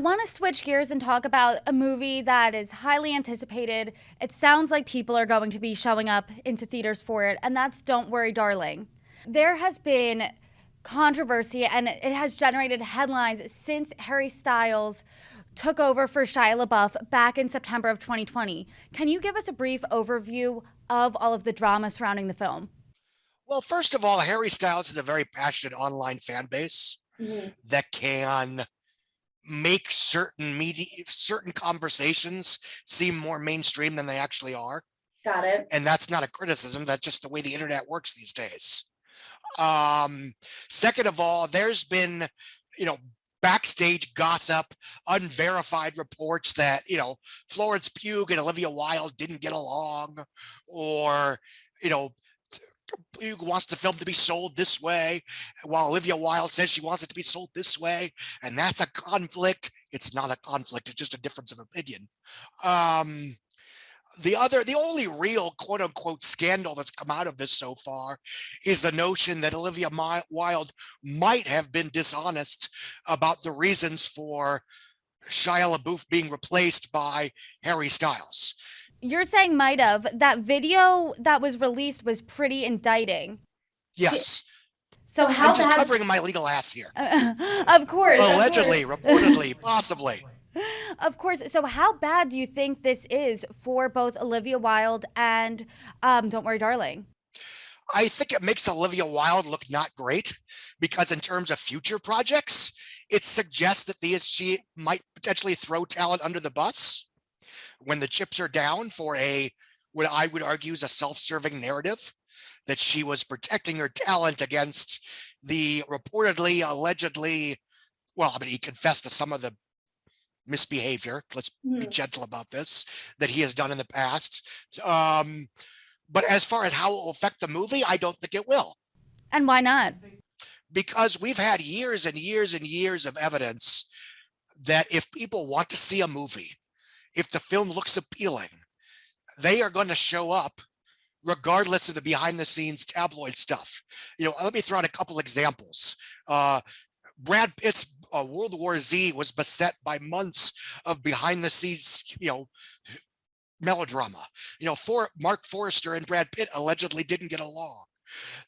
I want to switch gears and talk about a movie that is highly anticipated. It sounds like people are going to be showing up into theaters for it, and that's Don't Worry, Darling. There has been controversy and it has generated headlines since Harry Styles took over for Shia LaBeouf back in September of 2020. Can you give us a brief overview of all of the drama surrounding the film? Well, first of all, Harry Styles has a very passionate online fan base Mhm. that can make certain conversations seem more mainstream than they actually are. Got it. And that's not a criticism, that's just the way the internet works these days. Um, Second of all, there's been, you know, backstage gossip, unverified reports that, Florence Pugh and Olivia Wilde didn't get along, or, you know, Pugh wants the film to be sold this way, while Olivia Wilde says she wants it to be sold this way, and that's a conflict. It's not a conflict, it's just a difference of opinion. Um, the only real quote unquote scandal that's come out of this so far is the notion that Olivia Wilde might have been dishonest about the reasons for Shia LaBeouf being replaced by Harry Styles. You're saying might have. That video that was released was pretty indicting. Yes, So I'm how just bad? covering my legal ass here. Of course, of Allegedly, course. reportedly, possibly. Of course. So how bad do you think this is for both Olivia Wilde and Don't Worry, Darling? I think it makes Olivia Wilde look not great because, in terms of future projects, it suggests that she might potentially throw talent under the bus when the chips are down for what I would argue is a self-serving narrative that she was protecting her talent against the reportedly, allegedly, well, I mean, he confessed to some of the misbehavior, let's be gentle about this, that he has done in the past. But as far as how it will affect the movie, I don't think it will. And why not? Because we've had years and years and years of evidence that if people want to see a movie, if the film looks appealing, they are going to show up regardless of the behind the scenes tabloid stuff. Let me throw out a couple examples. Brad Pitt's World War Z was beset by months of behind the scenes, melodrama. Mark Forrester and Brad Pitt allegedly didn't get along.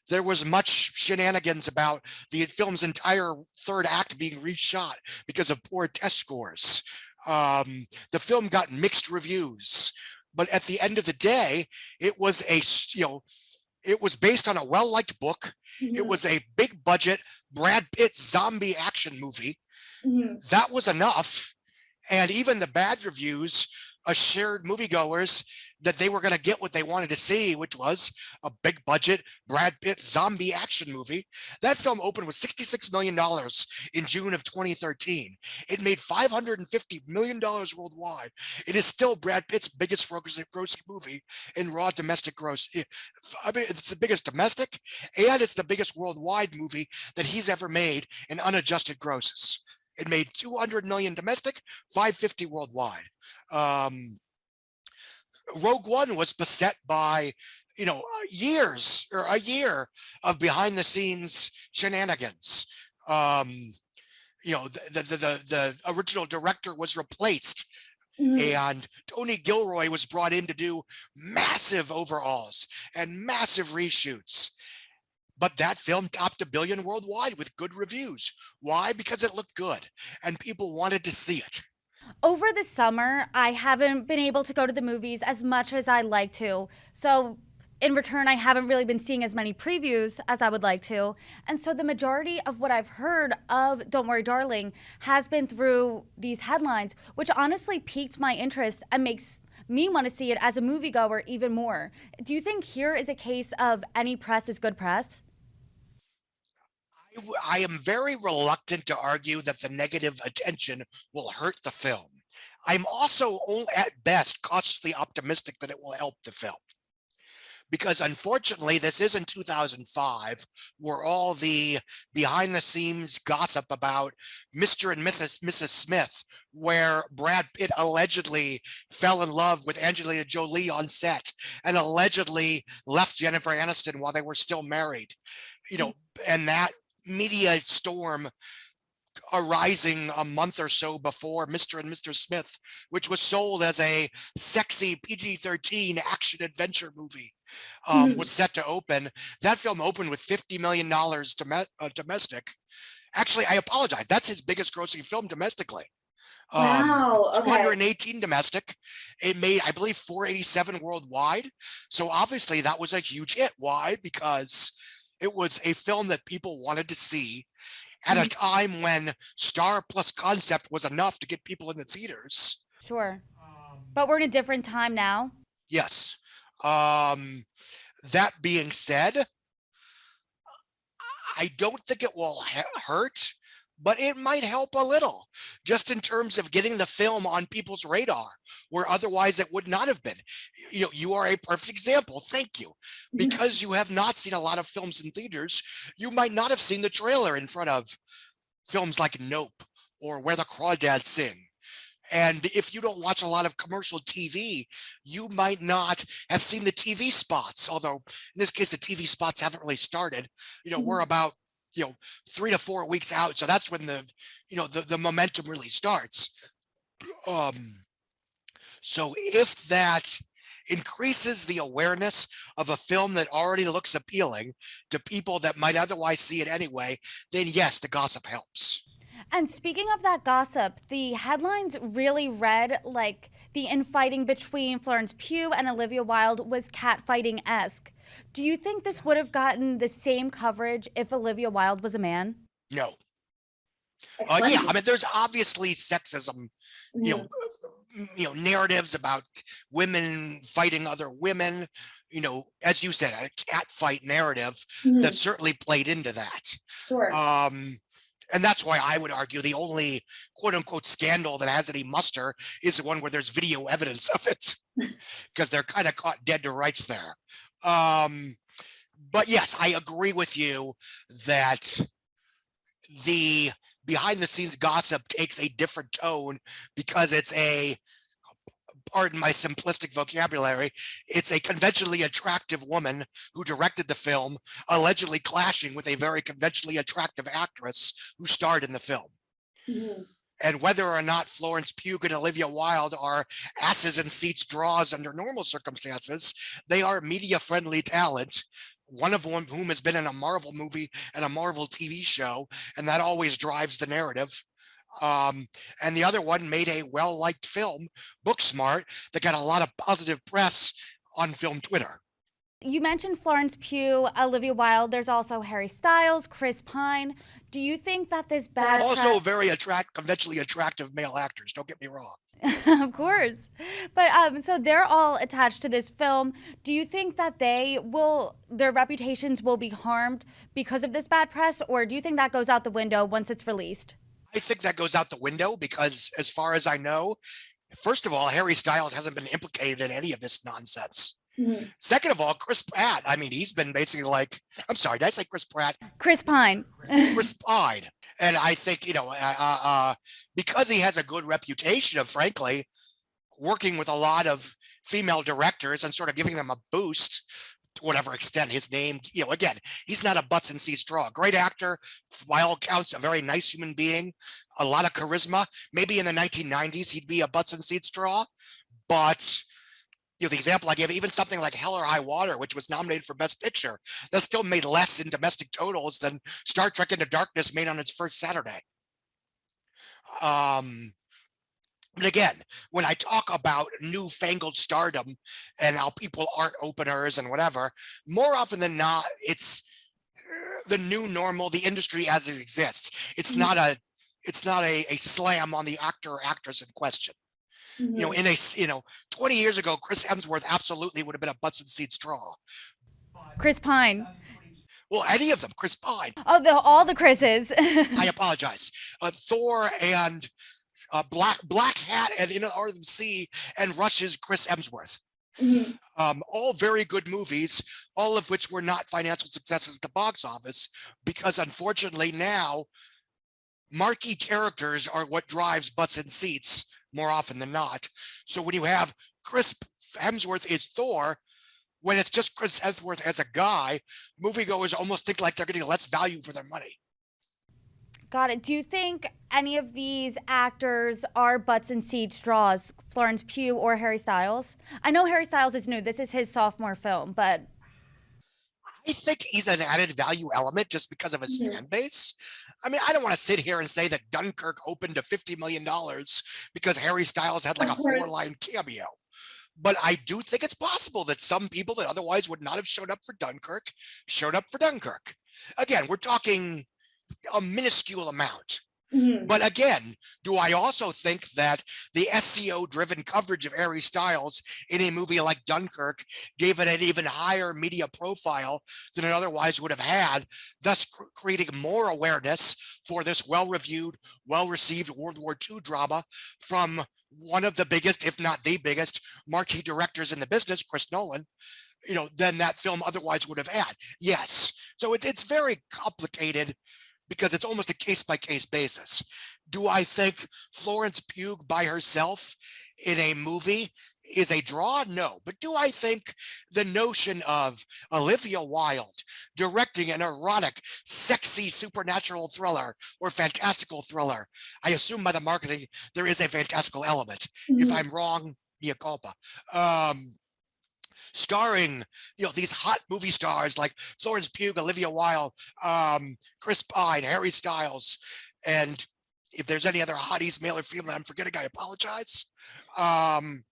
There was much shenanigans about the film's entire third act being reshot because of poor test scores. The film got mixed reviews, but at the end of the day, it was it was based on a well-liked book. Mm-hmm. It was a big budget Brad Pitt zombie action movie. Mm-hmm. That was enough. And even the bad reviews assured moviegoers that they were going to get what they wanted to see, which was a big budget Brad Pitt zombie action movie. That film opened with $66 million in June of 2013. It made $550 million worldwide. It is still Brad Pitt's biggest grossing movie in raw domestic gross. I mean, it's the biggest domestic and it's the biggest worldwide movie that he's ever made in unadjusted grosses. It made 200 million domestic, 550 worldwide. Rogue One was beset by, years or a year of behind the scenes shenanigans. The original director was replaced. Mm-hmm. And Tony Gilroy was brought in to do massive overhauls and massive reshoots. But that film topped $1 billion worldwide with good reviews. Why? Because it looked good and people wanted to see it. Over the summer, I haven't been able to go to the movies as much as I'd like to. So in return, I haven't really been seeing as many previews as I would like to. And so the majority of what I've heard of Don't Worry, Darling has been through these headlines, which honestly piqued my interest and makes me want to see it as a moviegoer even more. Do you think here is a case of any press is good press? I am very reluctant to argue that the negative attention will hurt the film. I'm also, at best, cautiously optimistic that it will help the film. Because unfortunately, this isn't 2005, where all the behind the scenes gossip about Mr. and Mrs. Smith, where Brad Pitt allegedly fell in love with Angelina Jolie on set and allegedly left Jennifer Aniston while they were still married, and that media storm arising a month or so before Mr. and Mr. Smith, which was sold as a sexy PG-13 action adventure movie, was set to open. That film opened with $50 million domestic. Actually, I apologize. That's his biggest grossing film domestically. Wow. Okay. 218 domestic. It made, I believe, 487 worldwide. So obviously that was a huge hit. Why? Because it was a film that people wanted to see at a time when star plus concept was enough to get people in the theaters. Sure. But we're in a different time now. Yes. That being said, I don't think it will hurt, but it might help a little, just in terms of getting the film on people's radar, where otherwise it would not have been. You know, you are a perfect example. Thank you. Because you have not seen a lot of films in theaters, you might not have seen the trailer in front of films like Nope or Where the Crawdads Sing. And if you don't watch a lot of commercial TV, you might not have seen the TV spots. Although in this case, the TV spots haven't really started. You know, we're about 3 to 4 weeks out, so that's when the momentum really starts. So if that increases the awareness of a film that already looks appealing to people that might otherwise see it anyway, then yes, the gossip helps. And speaking of that gossip, the headlines really read like the infighting between Florence Pugh and Olivia Wilde was catfighting-esque. Do you think this would have gotten the same coverage if Olivia Wilde was a man? No. Yeah, I mean, there's obviously sexism, narratives about women fighting other women, as you said, a cat fight narrative that certainly played into that. Sure. And that's why I would argue the only quote unquote scandal that has any muster is the one where there's video evidence of it, because they're kind of caught dead to rights there. But yes, I agree with you that the behind the scenes gossip takes a different tone because it's pardon my simplistic vocabulary, it's a conventionally attractive woman who directed the film, allegedly clashing with a very conventionally attractive actress who starred in the film. And whether or not Florence Pugh and Olivia Wilde are asses in seats draws under normal circumstances, they are media-friendly talent, one of whom has been in a Marvel movie and a Marvel TV show, and that always drives the narrative. And the other one made a well-liked film, Booksmart, that got a lot of positive press on film Twitter. You mentioned Florence Pugh, Olivia Wilde. There's also Harry Styles, Chris Pine. Do you think that this bad also very conventionally attractive male actors, don't get me wrong. Of course. But so they're all attached to this film. Do you think that their reputations will be harmed because of this bad press, or do you think that goes out the window once it's released? I think that goes out the window because, as far as I know, first of all, Harry Styles hasn't been implicated in any of this nonsense. Second of all, Chris Pratt, I mean, he's been basically like, I'm sorry, did I say Chris Pratt? Chris Pine. Chris Pine. And I think, because he has a good reputation of, frankly, working with a lot of female directors and sort of giving them a boost, to whatever extent his name, again, he's not a butts and seats draw. Great actor, by all accounts, a very nice human being, a lot of charisma. Maybe in the 1990s, he'd be a butts and seats draw. But, the example I gave, even something like Hell or High Water, which was nominated for Best Picture, that still made less in domestic totals than Star Trek Into Darkness made on its first Saturday. But again, when I talk about newfangled stardom and how people aren't openers and whatever, more often than not, it's the new normal, the industry as it exists. It's not a slam on the actor or actress in question. 20 years ago, Chris Hemsworth absolutely would have been a butts and seats draw. Chris Pine. Well, any of them, Chris Pine. Oh, all the Chris's. I apologize. Thor and Black Hat and In the Heart of the Sea and Rush's Chris Hemsworth. All very good movies, all of which were not financial successes at the box office, because unfortunately now marquee characters are what drives butts and seats more often than not. So when you have Chris Hemsworth is Thor, when it's just Chris Hemsworth as a guy, moviegoers almost think like they're getting less value for their money. Got it. Do you think any of these actors are butts in seats draws, Florence Pugh or Harry Styles? I know Harry Styles is new. This is his sophomore film, but I think he's an added value element just because of his Mhm. fan base. I mean, I don't want to sit here and say that Dunkirk opened to $50 million because Harry Styles had like Of a course. 4-line cameo. But I do think it's possible that some people that otherwise would not have showed up for Dunkirk showed up for Dunkirk. Again, we're talking a minuscule amount. Mhm. But again, do I also think that the SEO driven coverage of Harry Styles in a movie like Dunkirk gave it an even higher media profile than it otherwise would have had, thus creating more awareness for this well reviewed, well received World War II drama from one of the biggest, if not the biggest, marquee directors in the business, Chris Nolan, than that film otherwise would have had. Yes. So it's very complicated because it's almost a case by case basis. Do I think Florence Pugh by herself in a movie is a draw? No. But do I think the notion of Olivia Wilde directing an erotic, sexy supernatural thriller or fantastical thriller? I assume by the marketing there is a fantastical element. If Mhm. I'm wrong, mea culpa. Starring these hot movie stars like Florence Pugh, Olivia Wilde, Chris Pine, Harry Styles, and if there's any other hotties, male or female, I'm forgetting, I apologize. In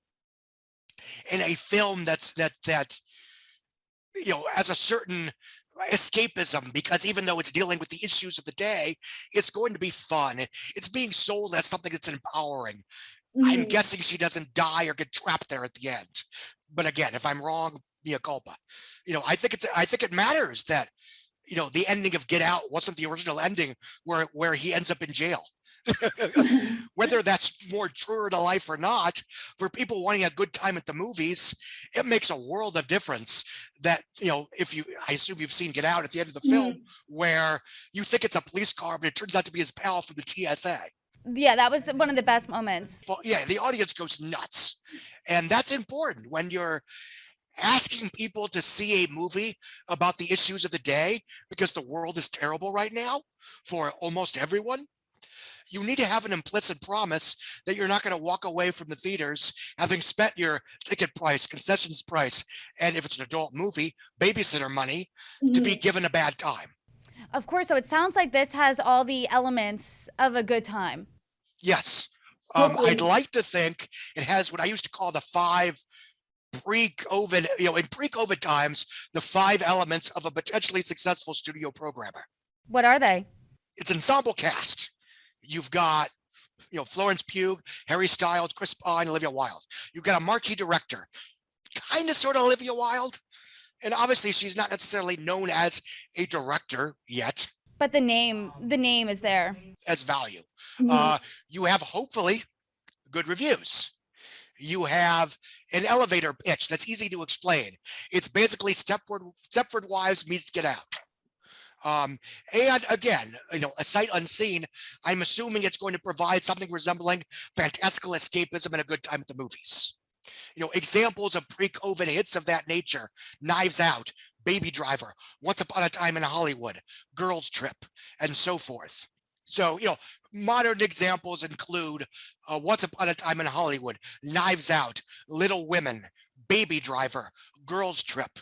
a film that has a certain escapism, because even though it's dealing with the issues of the day, it's going to be fun. It's being sold as something that's empowering. I'm Mhm. guessing she doesn't die or get trapped there at the end. But again, if I'm wrong, mea culpa. I think it matters that the ending of Get Out wasn't the original ending where he ends up in jail. Whether that's more truer to life or not, for people wanting a good time at the movies, it makes a world of difference that, if I assume you've seen Get Out at the end of the film, Mhm. where you think it's a police car, but it turns out to be his pal from the TSA. yeah, that was one of the best moments. Well, yeah, the audience goes nuts. And that's important when you're asking people to see a movie about the issues of the day, because the world is terrible right now for almost everyone. You need to have an implicit promise that you're not going to walk away from the theaters having spent your ticket price, concessions price, and if it's an adult movie, babysitter money, to be Mhm. given a bad time. Of course, so it sounds like this has all the elements of a good time. Yes. I'd Totally. like to think it has what I used to call the five pre-COVID, in pre-COVID times, the five elements of a potentially successful studio programmer. What are they? It's ensemble cast. You've got, Florence Pugh, Harry Styles, Chris Pine, Olivia Wilde. You've got a marquee director, kind of sort of Olivia Wilde. And obviously she's not necessarily known as a director yet. But the name is there. As value. Mhm. You have hopefully good reviews. You have an elevator pitch that's easy to explain. It's basically Stepford Wives meets Get Out. And again, a sight unseen, I'm assuming it's going to provide something resembling fantastical escapism and a good time at the movies. Examples of pre-COVID hits of that nature: Knives Out, Baby Driver, Once Upon a Time in Hollywood, Girls Trip, and so forth. So, modern examples include Once Upon a Time in Hollywood, Knives Out, Little Women, Baby Driver, Girls Trip.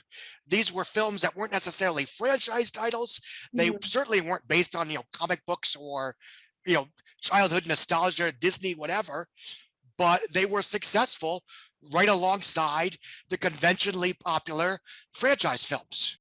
These were films that weren't necessarily franchise titles. They Mhm. certainly weren't based on, comic books or, childhood nostalgia, Disney, whatever, but they were successful right alongside the conventionally popular franchise films.